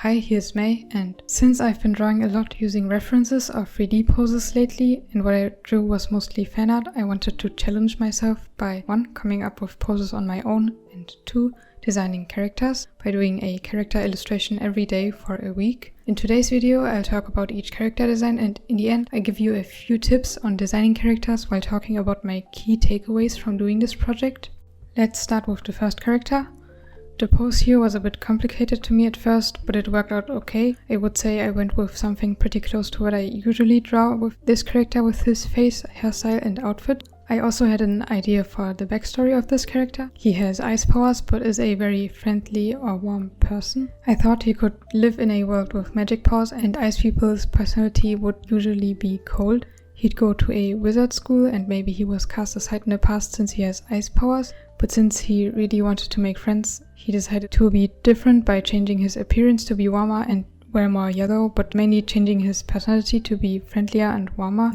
Hi, here's May, and since I've been drawing a lot using references of 3D poses lately, and what I drew was mostly fan art, I wanted to challenge myself by 1. Coming up with poses on my own, and 2. Designing characters by doing a character illustration every day for a week. In today's video, I'll talk about each character design, and in the end, I give you a few tips on designing characters while talking about my key takeaways from doing this project. Let's start with the first character. The pose here was a bit complicated to me at first, but it worked out okay. I would say I went with something pretty close to what I usually draw with this character, with his face, hairstyle and outfit. I also had an idea for the backstory of this character. He has ice powers, but is a very friendly or warm person. I thought he could live in a world with magic powers, and ice people's personality would usually be cold. He'd go to a wizard school, and maybe he was cast aside in the past since he has ice powers. But since he really wanted to make friends, he decided to be different by changing his appearance to be warmer and wear more yellow, but mainly changing his personality to be friendlier and warmer.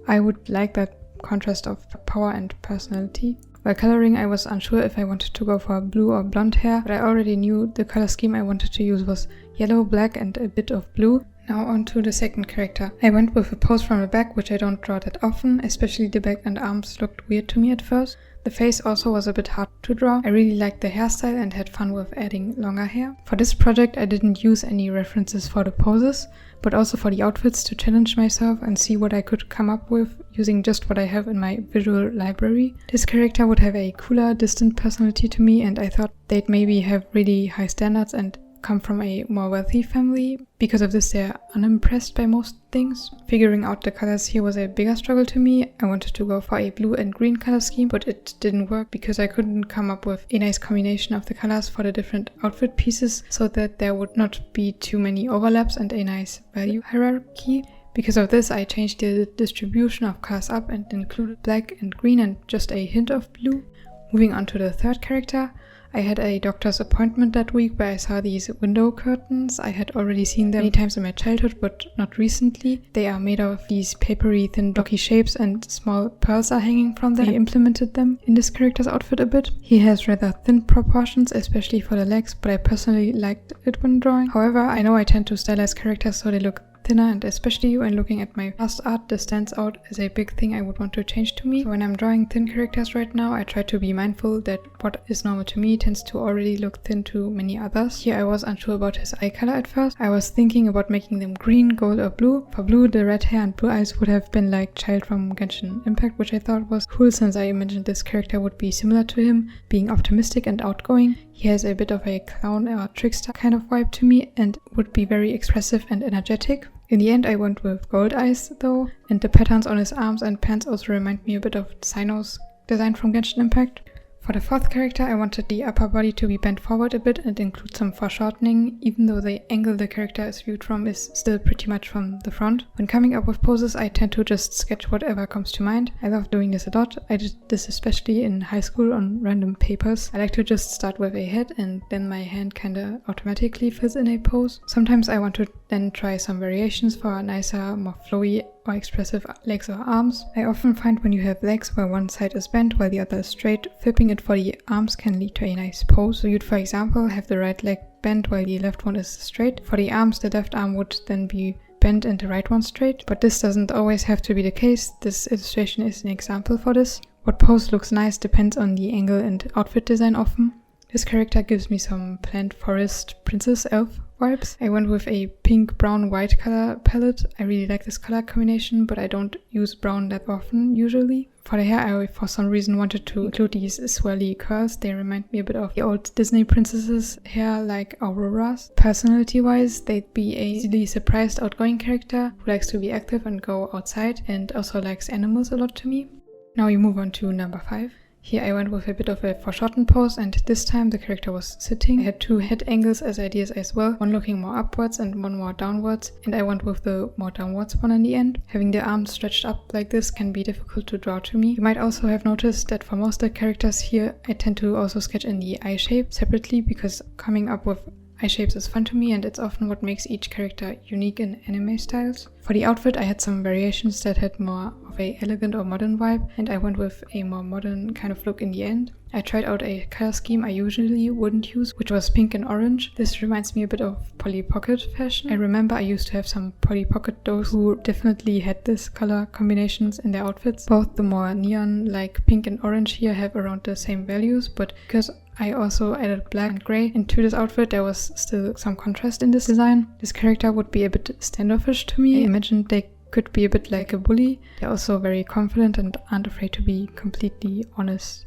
I would like that contrast of power and personality. While coloring, I was unsure if I wanted to go for blue or blonde hair, but I already knew the color scheme I wanted to use was yellow, black and a bit of blue. Now on to the second character. I went with a pose from the back, which I don't draw that often, especially the back and arms looked weird to me at first. The face also was a bit hard to draw. I really liked the hairstyle and had fun with adding longer hair. For this project I didn't use any references for the poses, but also for the outfits to challenge myself and see what I could come up with using just what I have in my visual library. This character would have a cooler, distant personality to me, and I thought they'd maybe have really high standards and come from a more wealthy family. Because of this, they're unimpressed by most things. Figuring out the colors here was a bigger struggle to me. I wanted to go for a blue and green color scheme, but it didn't work because I couldn't come up with a nice combination of the colors for the different outfit pieces so that there would not be too many overlaps and a nice value hierarchy. Because of this, I changed the distribution of colors up and included black and green and just a hint of blue. Moving on to the third character. I had a doctor's appointment that week where I saw these window curtains. I had already seen them many times in my childhood, but not recently. They are made of these papery, thin, blocky shapes, and small pearls are hanging from them. I implemented them in this character's outfit a bit. He has rather thin proportions, especially for the legs, but I personally liked it when drawing. However, I know I tend to stylize characters so they look thinner, and especially when looking at my past art, this stands out as a big thing I would want to change to me. So when I'm drawing thin characters right now, I try to be mindful that what is normal to me tends to already look thin to many others. Here I was unsure about his eye color at first. I was thinking about making them green, gold or blue. For blue, the red hair and blue eyes would have been like Child from Genshin Impact, which I thought was cool since I imagined this character would be similar to him, being optimistic and outgoing. He has a bit of a clown or trickster kind of vibe to me and would be very expressive and energetic. In the end I went with gold eyes though, and the patterns on his arms and pants also remind me a bit of Cyno's design from Genshin Impact. For the fourth character, I wanted the upper body to be bent forward a bit and include some foreshortening, even though the angle the character is viewed from is still pretty much from the front. When coming up with poses, I tend to just sketch whatever comes to mind. I love doing this a lot. I did this especially in high school on random papers. I like to just start with a head and then my hand kinda automatically fills in a pose. Sometimes I want to then try some variations for a nicer, more flowy or expressive legs or arms. I often find when you have legs where one side is bent while the other is straight, flipping it for the arms can lead to a nice pose. So you'd, for example, have the right leg bent while the left one is straight. For the arms, the left arm would then be bent and the right one straight, but this doesn't always have to be the case. This illustration is an example for this. What pose looks nice depends on the angle and outfit design often. This character gives me some plant forest princess elf vibes. I went with a pink, brown, white color palette. I really like this color combination, but I don't use brown that often usually. For the hair, I for some reason wanted to include these swirly curls. They remind me a bit of the old Disney princesses' hair, like Aurora's. Personality-wise, they'd be a easily surprised, outgoing character who likes to be active and go outside and also likes animals a lot to me. Now we move on to number 5. Here I went with a bit of a foreshortened pose, and this time the character was sitting. I had 2 head angles as ideas as well, one looking more upwards and one more downwards, and I went with the more downwards one in the end. Having the arms stretched up like this can be difficult to draw to me. You might also have noticed that for most of the characters here, I tend to also sketch in the eye shape separately because coming up with eye shapes is fun to me, and it's often what makes each character unique in anime styles. For the outfit, I had some variations that had more of a elegant or modern vibe, and I went with a more modern kind of look in the end. I tried out a color scheme I usually wouldn't use, which was pink and orange. This reminds me a bit of Polly Pocket fashion. I remember I used to have some Polly Pocket dolls who definitely had this color combinations in their outfits. Both the more neon like pink and orange here have around the same values, but because I also added black and grey into this outfit, there was still some contrast in this design. This character would be a bit standoffish to me. I imagined they could be a bit like a bully. They're also very confident and aren't afraid to be completely honest.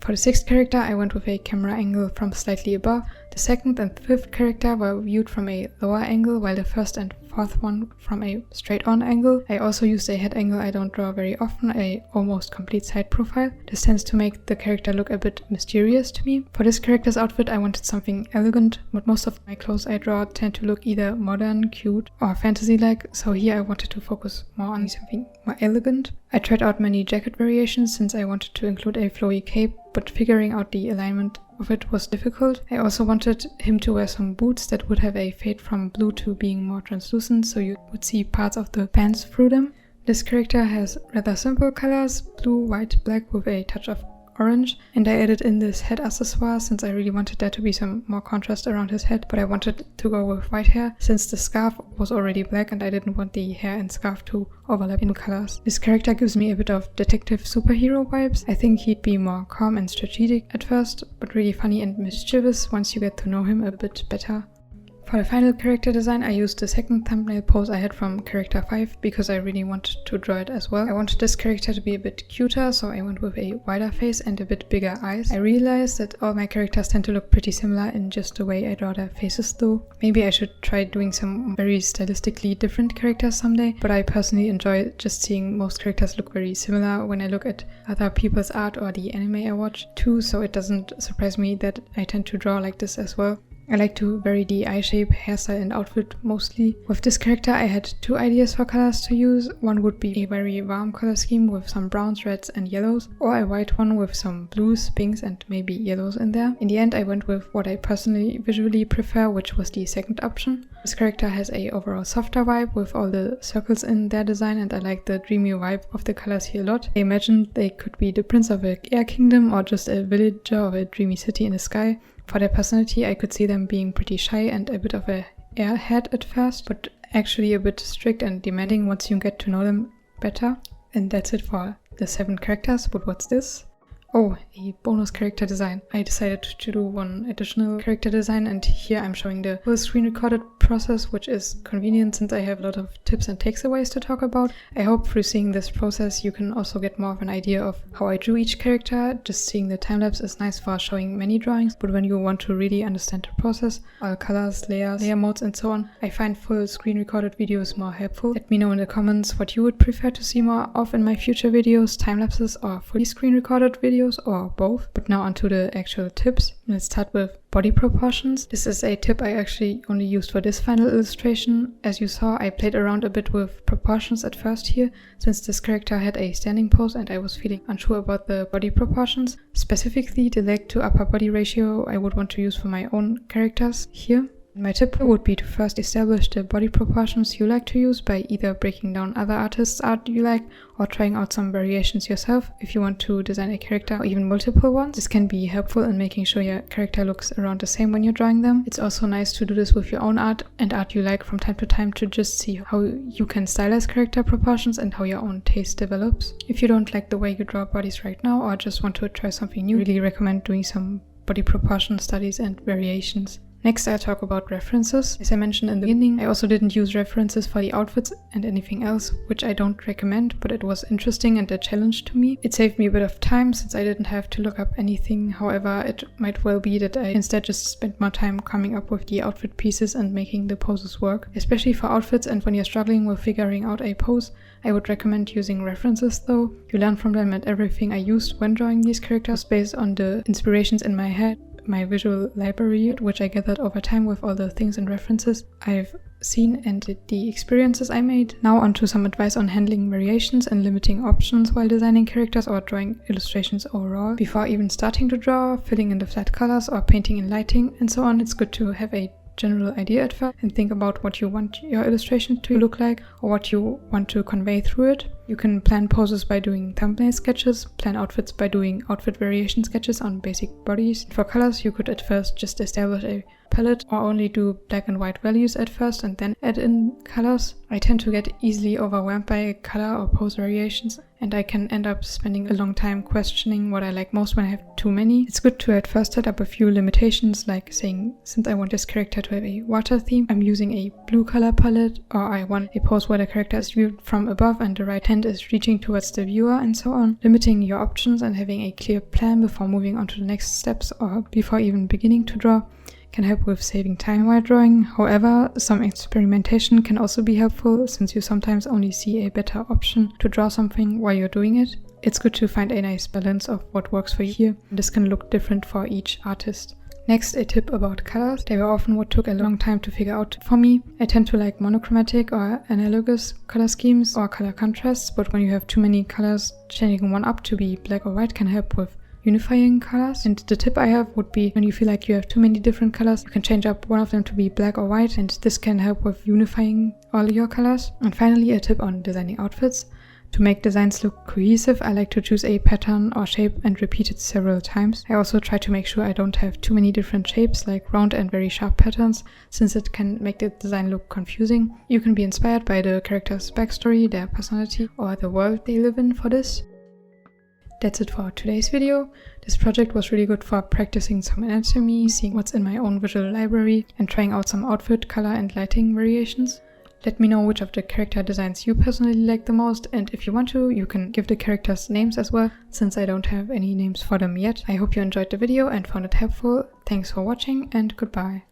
For the 6th character, I went with a camera angle from slightly above. The 2nd and 5th character were viewed from a lower angle, while the 1st and 4th one from a straight-on angle. I also used a head angle I don't draw very often, a almost complete side profile. This tends to make the character look a bit mysterious to me. For this character's outfit, I wanted something elegant, but most of my clothes I draw tend to look either modern, cute, or fantasy-like, so here I wanted to focus more on something more elegant. I tried out many jacket variations since I wanted to include a flowy cape, but figuring out the alignment of it was difficult. I also wanted him to wear some boots that would have a fade from blue to being more translucent, so you would see parts of the pants through them. This character has rather simple colors, blue, white, black with a touch of orange, and I added in this head accessoire since I really wanted there to be some more contrast around his head, but I wanted to go with white hair since the scarf was already black and I didn't want the hair and scarf to overlap in colors. This character gives me a bit of detective superhero vibes. I think he'd be more calm and strategic at first, but really funny and mischievous once you get to know him a bit better. For the final character design, I used the second thumbnail pose I had from character 5 because I really wanted to draw it as well. I wanted this character to be a bit cuter, so I went with a wider face and a bit bigger eyes. I realized that all my characters tend to look pretty similar in just the way I draw their faces though. Maybe I should try doing some very stylistically different characters someday, but I personally enjoy just seeing most characters look very similar when I look at other people's art or the anime I watch too, so it doesn't surprise me that I tend to draw like this as well. I like to vary the eye shape, hairstyle and outfit mostly. With this character I had 2 ideas for colors to use. One would be a very warm color scheme with some browns, reds and yellows, or a white one with some blues, pinks and maybe yellows in there. In the end I went with what I personally visually prefer, which was the second option. This character has a overall softer vibe with all the circles in their design, and I like the dreamy vibe of the colors here a lot. I imagined they could be the prince of an air kingdom or just a villager of a dreamy city in the sky. For their personality, I could see them being pretty shy and a bit of a airhead at first, but actually a bit strict and demanding once you get to know them better. And that's it for the 7 characters, but what's this? Oh, a bonus character design. I decided to do one additional character design, and here I'm showing the full screen recorded process, which is convenient since I have a lot of tips and takeaways to talk about. I hope through seeing this process you can also get more of an idea of how I drew each character. Just seeing the time-lapse is nice for showing many drawings, but when you want to really understand the process, all colors, layers, layer modes and so on, I find full screen recorded videos more helpful. Let me know in the comments what you would prefer to see more of in my future videos, time-lapses or fully screen recorded videos, or both. But now onto the actual tips. Let's start with body proportions. This is a tip I actually only used for this final illustration. As you saw, I played around a bit with proportions at first here, since this character had a standing pose and I was feeling unsure about the body proportions. Specifically the leg to upper body ratio I would want to use for my own characters here. My tip would be to first establish the body proportions you like to use by either breaking down other artists' art you like or trying out some variations yourself if you want to design a character or even multiple ones. This can be helpful in making sure your character looks around the same when you're drawing them. It's also nice to do this with your own art and art you like from time to time to just see how you can stylize character proportions and how your own taste develops. If you don't like the way you draw bodies right now or just want to try something new, I really recommend doing some body proportion studies and variations. Next, I'll talk about references. As I mentioned in the beginning, I also didn't use references for the outfits and anything else, which I don't recommend, but it was interesting and a challenge to me. It saved me a bit of time since I didn't have to look up anything. However, it might well be that I instead just spent more time coming up with the outfit pieces and making the poses work. Especially for outfits and when you're struggling with figuring out a pose, I would recommend using references though. You learn from them, and everything I used when drawing these characters based on the inspirations in my head, my visual library, which I gathered over time with all the things and references I've seen and the experiences I made. Now onto some advice on handling variations and limiting options while designing characters or drawing illustrations overall. Before even starting to draw, filling in the flat colors or painting and lighting and so on, it's good to have a general idea at first and think about what you want your illustration to look like or what you want to convey through it. You can plan poses by doing thumbnail sketches, plan outfits by doing outfit variation sketches on basic bodies. For colors, you could at first just establish a palette or only do black and white values at first and then add in colors. I tend to get easily overwhelmed by color or pose variations, and I can end up spending a long time questioning what I like most when I have too many. It's good to at first set up a few limitations, like saying, since I want this character to have a water theme, I'm using a blue color palette, or I want a pose where the character is viewed from above and the right hand is reaching towards the viewer, and so on. Limiting your options and having a clear plan before moving on to the next steps or before even beginning to draw can help with saving time while drawing. However, some experimentation can also be helpful, since you sometimes only see a better option to draw something while you're doing it. It's good to find a nice balance of what works for you here. This can look different for each artist. Next, a tip about colors. They were often what took a long time to figure out for me. I tend to like monochromatic or analogous color schemes or color contrasts, but when you have too many colors, changing one up to be black or white can help with unifying colors. And the tip I have would be, when you feel like you have too many different colors, you can change up one of them to be black or white, and this can help with unifying all your colors. And finally, a tip on designing outfits. To make designs look cohesive, I like to choose a pattern or shape and repeat it several times. I also try to make sure I don't have too many different shapes, like round and very sharp patterns, since it can make the design look confusing. You can be inspired by the character's backstory, their personality, or the world they live in for this. That's it for today's video. This project was really good for practicing some anatomy, seeing what's in my own visual library, and trying out some outfit, color, and lighting variations. Let me know which of the character designs you personally like the most, and if you want to, you can give the characters names as well, since I don't have any names for them yet. I hope you enjoyed the video and found it helpful. Thanks for watching, and goodbye.